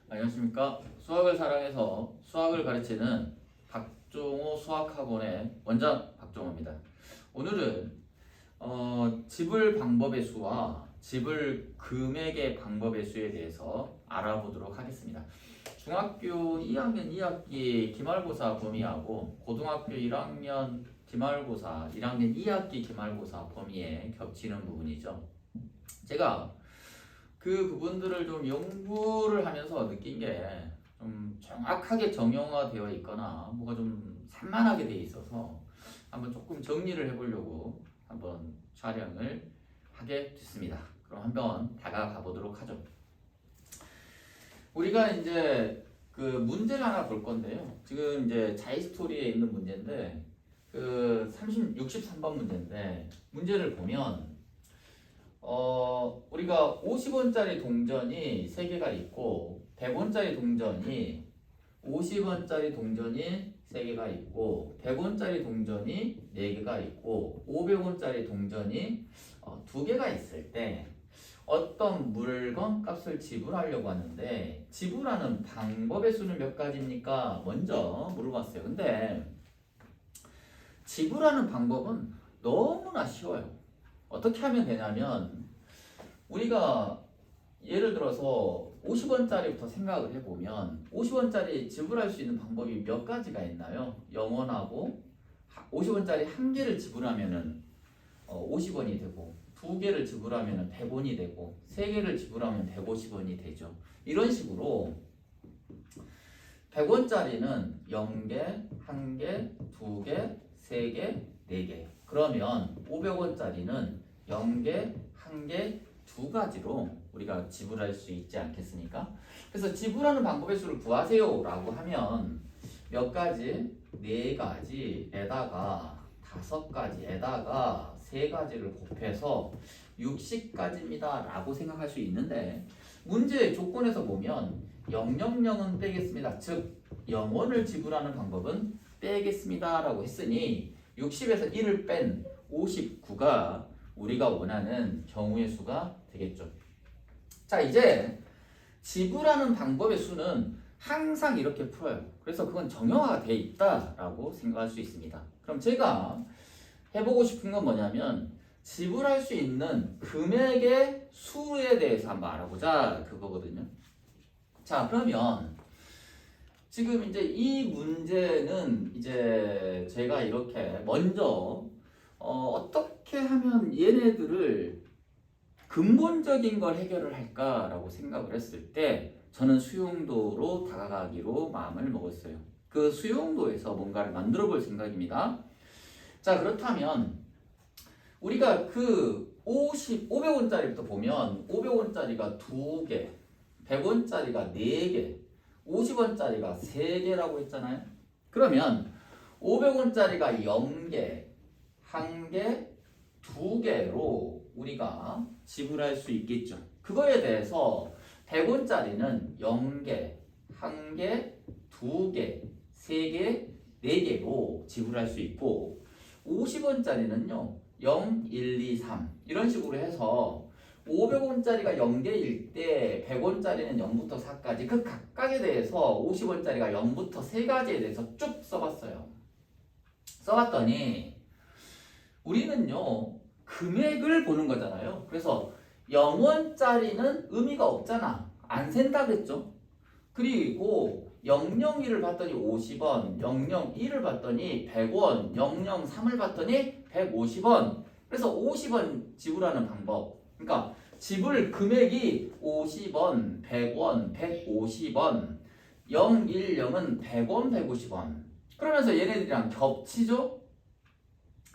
안녕하십니까. 수학을 사랑해서 수학을 가르치는 박종호 수학학원의 원장 박종호입니다. 오늘은 지불 방법의 수와 지불 금액의 방법의 수에 대해서 알아보도록 하겠습니다. 중학교 2학년 2학기 기말고사 범위하고 고등학교 1학년 기말고사 1학년 2학기 기말고사 범위에 겹치는 부분이죠. 제가 그 부분들을 좀 연구를 하면서 느낀 게 좀 정확하게 정형화되어 있거나 뭐가 좀 산만하게 돼 있어서 한번 조금 정리를 해보려고 한번 촬영을 하게 됐습니다. 그럼 한번 다가가 보도록 하죠. 우리가 이제 그 문제를 하나 볼 건데요. 지금 이제 자이스토리에 있는 문제인데 그 63번 문제인데 문제를 보면 우리가 50원짜리 동전이 3개가 있고 100원짜리 동전이 50원짜리 동전이 3개가 있고 100원짜리 동전이 4개가 있고 500원짜리 동전이 2개가 있을 때 어떤 물건 값을 지불하려고 하는데 지불하는 방법의 수는 몇 가지입니까? 먼저 물어봤어요. 근데 지불하는 방법은 너무나 쉬워요. 어떻게 하면 되냐면 우리가 예를 들어서 50원짜리부터 생각을 해보면 50원짜리 지불할 수 있는 방법이 몇 가지가 있나요? 0원하고 50원짜리 한 개를 지불하면은 50원이 되고 2개를 지불하면 100원이 되고 3개를 지불하면 150원이 되죠. 이런 식으로 100원짜리는 0개, 1개, 2개, 3개, 4개. 그러면 500원짜리는 0개, 1개, 2가지로 우리가 지불할 수 있지 않겠습니까? 그래서 지불하는 방법의 수를 구하세요 라고 하면 몇 가지? 4가지에다가 5가지에다가 3가지를 곱해서 60가지입니다 라고 생각할 수 있는데 문제의 조건에서 보면 000은 빼겠습니다. 즉 0원을 지불하는 방법은 빼겠습니다 라고 했으니 60에서 1을 뺀 59가 우리가 원하는 경우의 수가 되겠죠. 자, 이제 지불하는 방법의 수는 항상 이렇게 풀어요. 그래서 그건 정형화가 돼 있다라고 생각할 수 있습니다. 그럼 제가 해보고 싶은 건 뭐냐면 지불할 수 있는 금액의 수에 대해서 한번 알아보자 그거거든요. 자, 그러면 지금 이제 이 문제는 이제 제가 이렇게 먼저 어떻게 하면 얘네들을 근본적인 걸 해결을 할까라고 생각을 했을 때 저는 수용도로 다가가기로 마음을 먹었어요. 그 수용도에서 뭔가를 만들어 볼 생각입니다. 자, 그렇다면 우리가 그 500원짜리부터 보면 500원짜리가 2개, 100원짜리가 4개, 50원짜리가 3개라고 했잖아요. 그러면 500원짜리가 0개, 1개, 2개로 우리가 지불할 수 있겠죠. 그거에 대해서 100원짜리는 0개, 1개, 2개, 3개, 4개로 지불할 수 있고 50원짜리는요 0, 1, 2, 3 이런 식으로 해서 500원짜리가 0개일 때 100원짜리는 0부터 4까지 그 각각에 대해서 50원짜리가 0부터 3가지에 대해서 쭉 써봤어요. 써봤더니 우리는요 금액을 보는 거잖아요. 그래서 0원짜리는 의미가 없잖아. 안 샌다 그랬죠. 그리고 001을 봤더니 50원, 001을 봤더니 100원, 003을 봤더니 150원. 그래서 50원 지불하는 방법. 그러니까 지불 금액이 50원, 100원, 150원, 010은 100원, 150원. 그러면서 얘네들이랑 겹치죠?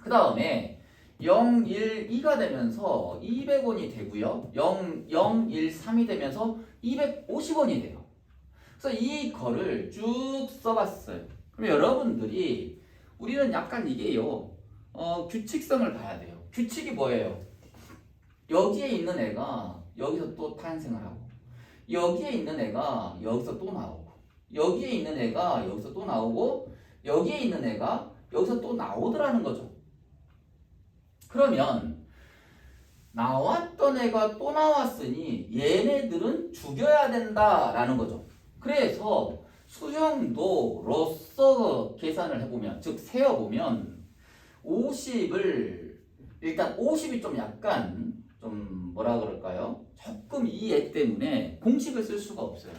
그 다음에 012가 되면서 200원이 되고요. 0013이 되면서 250원이 돼요. 그래서 이거를 쭉 써봤어요. 그럼 여러분들이 우리는 약간 이게요. 규칙성을 봐야 돼요. 규칙이 뭐예요? 여기에 있는 애가 여기서 또 탄생을 하고 여기에 있는 애가 여기서 또 나오고 여기에 있는 애가 여기서 또 나오고 여기에 있는 애가 여기서 또 나오더라는 거죠. 그러면 나왔던 애가 또 나왔으니 얘네들은 죽여야 된다라는 거죠. 그래서 수용도로서 계산을 해보면, 즉 세어보면 50을 일단 50이 좀 약간 좀 뭐라 그럴까요? 조금 이 애 때문에 공식을 쓸 수가 없어요.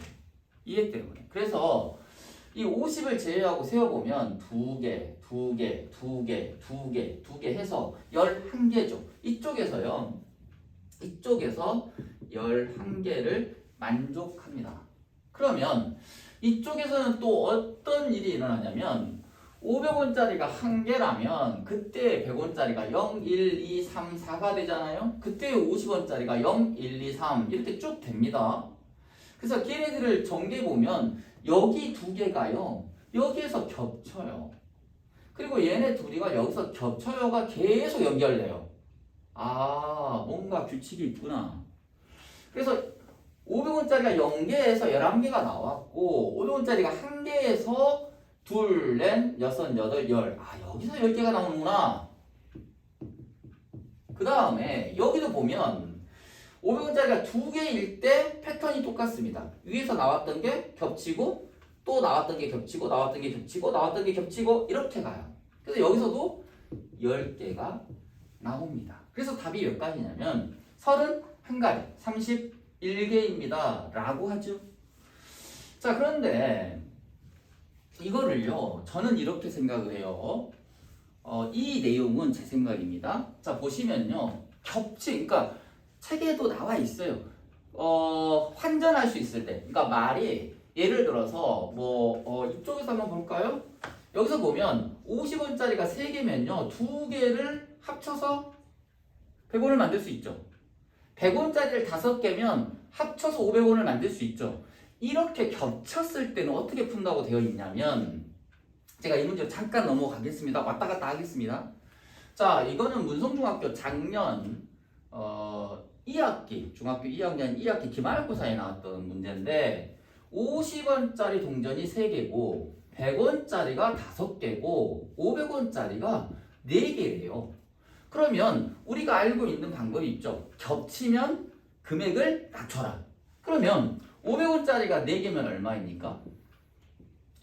이 애 때문에. 그래서 이 50을 제외하고 세어보면 2개, 2개, 2개, 2개, 2개 해서 11개죠. 이쪽에서요. 이쪽에서 11개를 만족합니다. 그러면 이쪽에서는 또 어떤 일이 일어나냐면 500원짜리가 1개라면 그때 100원짜리가 0, 1, 2, 3, 4가 되잖아요. 그때 50원짜리가 0, 1, 2, 3 이렇게 쭉 됩니다. 그래서 걔네들을 정리해보면 여기 2개가요. 여기에서 겹쳐요. 그리고 얘네 둘이가 여기서 겹쳐요가 계속 연결돼요. 아, 뭔가 규칙이 있구나. 그래서 500원짜리가 0개에서 11개가 나왔고 500원짜리가 1개에서 2, 4, 6, 8, 10. 아, 여기서 10개가 나오는구나. 그 다음에 여기도 보면 500원짜리가 2개일 때 패턴이 똑같습니다. 위에서 나왔던 게 겹치고 또 나왔던 게 겹치고 나왔던 게 겹치고 나왔던 게 겹치고 이렇게 가요. 그래서 여기서도 10개가 나옵니다. 그래서 답이 몇 가지냐면 31가지, 31개입니다. 라고 하죠. 자, 그런데 이거를요, 저는 이렇게 생각을 해요. 이 내용은 제 생각입니다. 자, 보시면요. 그러니까 책에도 나와 있어요. 환전할 수 있을 때. 그러니까 말이 예를 들어서 이쪽에서 한번 볼까요? 여기서 보면 50원짜리가 3개면요. 2개를 합쳐서 100원을 만들 수 있죠. 100원짜리를 5개면 합쳐서 500원을 만들 수 있죠. 이렇게 겹쳤을 때는 어떻게 푼다고 되어 있냐면 제가 이 문제로 잠깐 넘어가겠습니다. 왔다 갔다 하겠습니다. 자, 이거는 문성중학교 작년 2학기, 중학교 2학년 2학기 기말고사에 나왔던 문제인데 50원짜리 동전이 3개고 100원짜리가 5개고 500원짜리가 4개래요. 그러면 우리가 알고 있는 방법이 있죠. 겹치면 금액을 낮춰라. 그러면 500원짜리가 4개면 얼마입니까?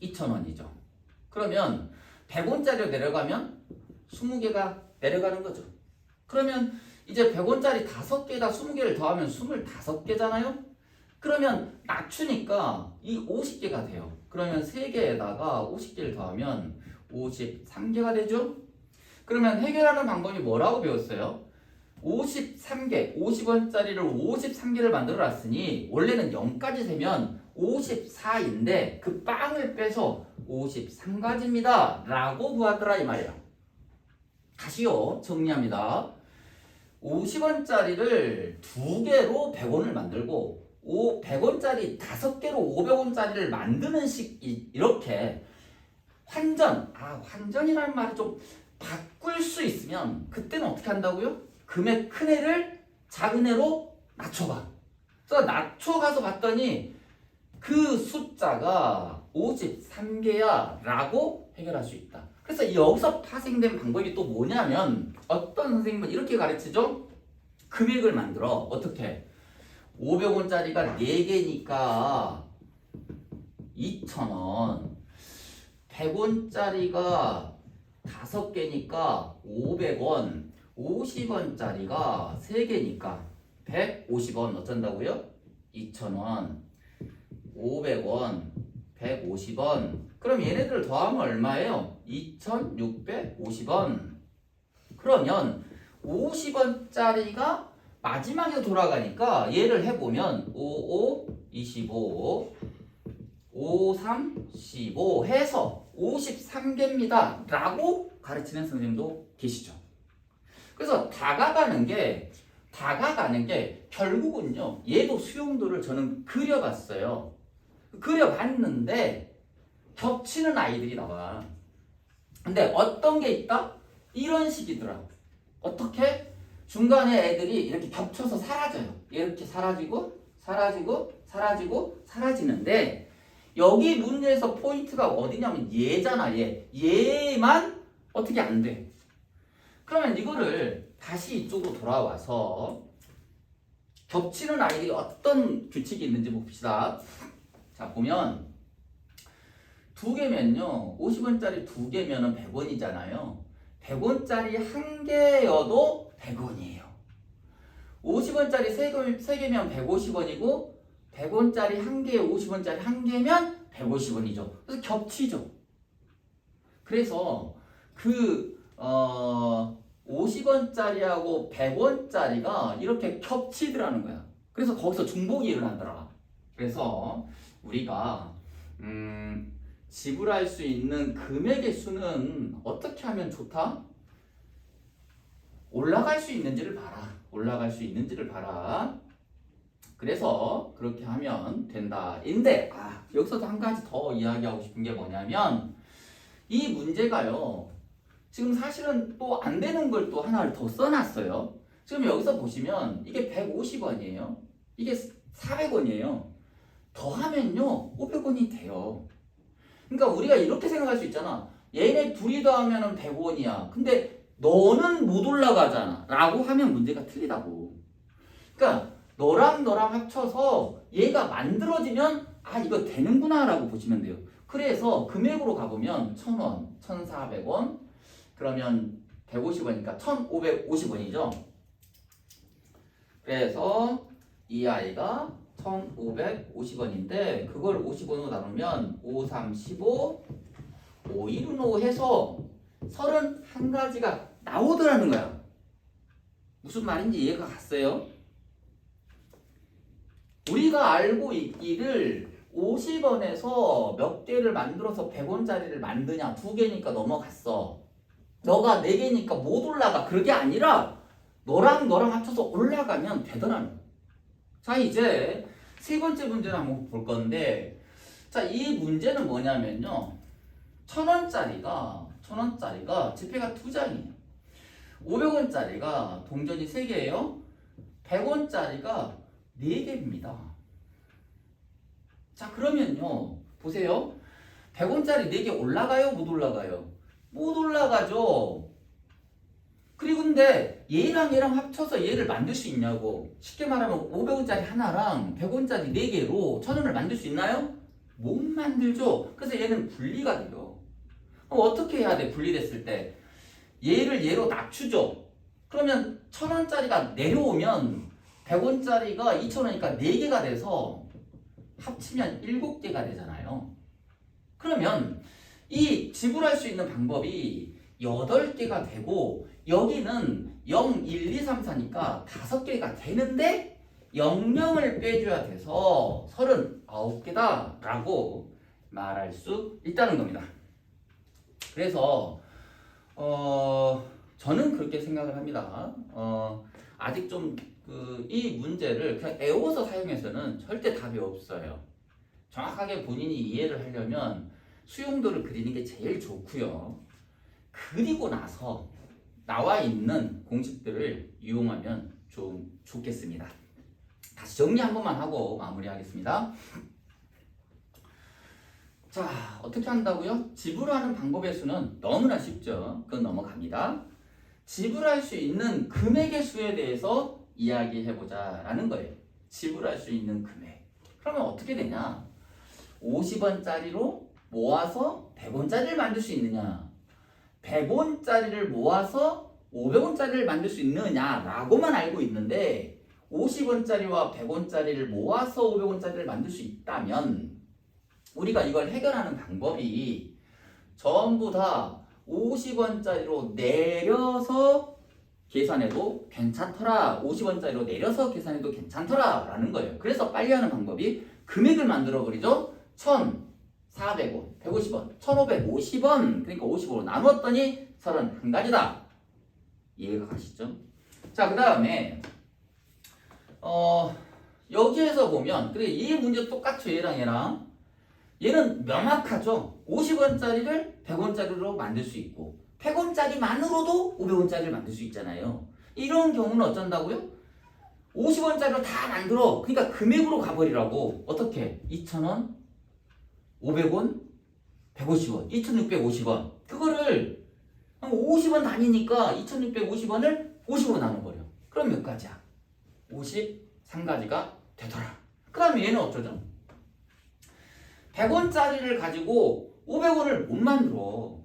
2,000원이죠. 그러면 100원짜리로 내려가면 20개가 내려가는 거죠. 그러면 이제 100원짜리 5개에다 20개를 더하면 25개잖아요? 그러면 낮추니까 이 50개가 돼요. 그러면 3개에다가 50개를 더하면 53개가 되죠? 그러면 해결하는 방법이 뭐라고 배웠어요? 53개, 50원짜리를 53개를 만들어 놨으니 원래는 0까지 세면 54인데 그 빵을 빼서 53가지입니다. 라고 구하더라 이 말이야. 다시요. 정리합니다. 50원짜리를 2개로 100원을 만들고 100원짜리 5개로 500원짜리를 만드는 이렇게 환전이라는 말이 좀 바꿀 수 있으면 그때는 어떻게 한다고요? 금액 큰 애를 작은 애로 낮춰봐. 그래서 낮춰가서 봤더니 그 숫자가 53개야 라고 해결할 수 있다. 그래서 여기서 파생된 방법이 또 뭐냐면 어떤 선생님은 이렇게 가르치죠? 금액을 만들어. 어떻게? 500원짜리가 4개니까 2,000원 100원짜리가 5개니까 500원 50원짜리가 3개니까 150원 어쩐다고요? 2,000원 500원 150원 그럼 얘네들을 더하면 얼마예요? 2,650원 그러면 50원짜리가 마지막에 돌아가니까 얘를 해보면 55, 25 53, 15 해서 53개입니다 라고 가르치는 선생님도 계시죠. 그래서 다가가는 게 결국은요 얘도 수용도를 저는 그려봤어요. 그려봤는데 겹치는 아이들이 나와. 근데 어떤 게 있다? 이런 식이더라. 어떻게? 중간에 애들이 이렇게 겹쳐서 사라져요. 이렇게 사라지고 사라지는데 여기 문제에서 포인트가 어디냐면 얘잖아. 얘만 어떻게 안 돼. 그러면 이거를 다시 이쪽으로 돌아와서 겹치는 아이들이 어떤 규칙이 있는지 봅시다. 자, 보면 두 개면요. 50원짜리 두 개면은 100원이잖아요. 100원짜리 한 개여도 100원이에요. 50원짜리 세 개면 150원이고 100원짜리 한 개에 50원짜리 한 개면 150원이죠. 그래서 겹치죠. 그래서 50원짜리하고 100원짜리가 이렇게 겹치더라는 거야. 그래서 거기서 중복이 일어나더라. 그래서 우리가 지불할 수 있는 금액의 수는 어떻게 하면 좋다? 올라갈 수 있는지를 봐라. 올라갈 수 있는지를 봐라. 그래서 그렇게 하면 된다. 인데 여기서도 한 가지 더 이야기하고 싶은 게 뭐냐면 이 문제가요. 지금 사실은 또 안 되는 걸 또 하나를 더 써놨어요. 지금 여기서 보시면 이게 150원이에요. 이게 400원이에요. 더하면요 500원이 돼요. 그러니까 우리가 이렇게 생각할 수 있잖아. 얘네 둘이 더하면 100원이야. 근데 너는 못 올라가잖아. 라고 하면 문제가 틀리다고. 그러니까 너랑 합쳐서 얘가 만들어지면 이거 되는구나 라고 보시면 돼요. 그래서 금액으로 가보면 1000원, 1400원, 그러면 150원이니까 1550원이죠. 그래서 이 아이가 1550원인데 그걸 50원으로 나누면 5, 3, 15, 5, 1은 5 해서 31가지가 나오더라는 거야. 무슨 말인지 이해가 갔어요? 우리가 알고 있기를 50원에서 몇 개를 만들어서 100원짜리를 만드냐, 2개니까 넘어갔어. 너가 4개니까 못 올라가. 그게 아니라 너랑 합쳐서 올라가면 되더라는 거야. 자, 이제 세 번째 문제를 한번 볼 건데, 자, 이 문제는 뭐냐면요. 1000원짜리가 지폐가 2장이에요. 500원짜리가 동전이 3개예요. 100원짜리가 4개입니다. 자, 그러면요. 보세요. 100원짜리 4개 올라가요? 못 올라가요? 못 올라가죠. 그리고 근데 얘랑 합쳐서 얘를 만들 수 있냐고. 쉽게 말하면 500원짜리 하나랑 100원짜리 4개로 1000원을 만들 수 있나요? 못 만들죠. 그래서 얘는 분리가 돼요. 그럼 어떻게 해야 돼? 분리됐을 때 얘를 얘로 낮추죠. 그러면 1000원짜리가 내려오면 100원짜리가 2000원이니까 4개가 돼서 합치면 7개가 되잖아요. 그러면 이 지불할 수 있는 방법이 8개가 되고 여기는 0, 1, 2, 3, 4니까 5개가 되는데 00을 빼줘야 돼서 39개다 라고 말할 수 있다는 겁니다. 그래서 저는 그렇게 생각을 합니다. 아직 좀 이 문제를 그냥 애워서 사용해서는 절대 답이 없어요. 정확하게 본인이 이해를 하려면 수용도를 그리는 게 제일 좋고요. 그리고 나서 나와 있는 공식들을 이용하면 좀 좋겠습니다. 다시 정리 한 번만 하고 마무리하겠습니다. 자, 어떻게 한다고요? 지불하는 방법의 수는 너무나 쉽죠. 그건 넘어갑니다. 지불할 수 있는 금액의 수에 대해서 이야기해보자 라는 거예요. 지불할 수 있는 금액. 그러면 어떻게 되냐? 50원짜리로 모아서 100원짜리를 만들 수 있느냐? 100원짜리를 모아서 500원짜리를 만들 수 있느냐? 라고만 알고 있는데 50원짜리와 100원짜리를 모아서 500원짜리를 만들 수 있다면 우리가 이걸 해결하는 방법이 전부 다 50원짜리로 내려서 계산해도 괜찮더라. 50원짜리로 내려서 계산해도 괜찮더라. 라는 거예요. 그래서 빨리 하는 방법이 금액을 만들어 버리죠. 1,400원, 150원, 1,550원. 그러니까 50으로 나누었더니 31가지다. 이해가 가시죠? 자, 그 다음에 여기에서 보면 그래 이 문제 똑같죠. 얘랑 얘는 명확하죠. 50원짜리를 100원짜리로 만들 수 있고 100원짜리만으로도 500원짜리를 만들 수 있잖아요. 이런 경우는 어쩐다고요? 50원짜리로 다 만들어. 그러니까 금액으로 가버리라고. 어떻게? 2,000원, 500원, 150원, 2,650원. 그거를 50원 단위니까 2,650원을 50으로 나눠버려. 그럼 몇 가지야? 53가지가 되더라. 그 다음에 얘는 어쩌죠? 100원짜리를 가지고 500원을 못 만들어.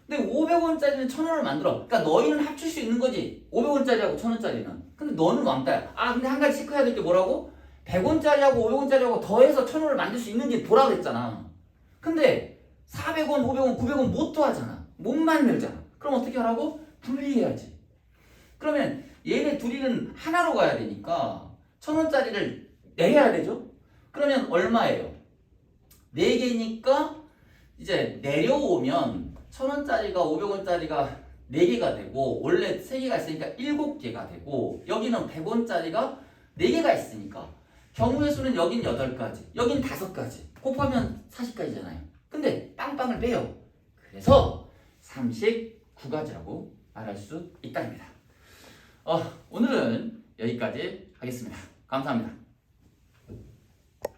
근데 500원짜리는 1000원을 만들어. 그러니까 너희는 합칠 수 있는 거지. 500원짜리하고 1000원짜리는. 근데 너는 왕따야. 아, 근데 한 가지 체크해야 될 게 뭐라고? 100원짜리하고 500원짜리하고 더해서 1000원을 만들 수 있는지 보라 그랬잖아. 근데 400원, 500원, 900원 못 더하잖아. 못 만들잖아. 그럼 어떻게 하라고? 분리해야지. 그러면 얘네 둘이는 하나로 가야 되니까 1000원짜리를 내야 되죠? 그러면 얼마예요? 4개니까 이제 내려오면 1000원짜리가 500원짜리가 4개가 되고 원래 3개가 있으니까 7개가 되고 여기는 100원짜리가 4개가 있으니까 경우의 수는 여긴 8가지 여긴 5가지 곱하면 40가지잖아요. 근데 빵빵을 빼요. 그래서 39가지라고 말할 수 있답니다. 오늘은 여기까지 하겠습니다. 감사합니다.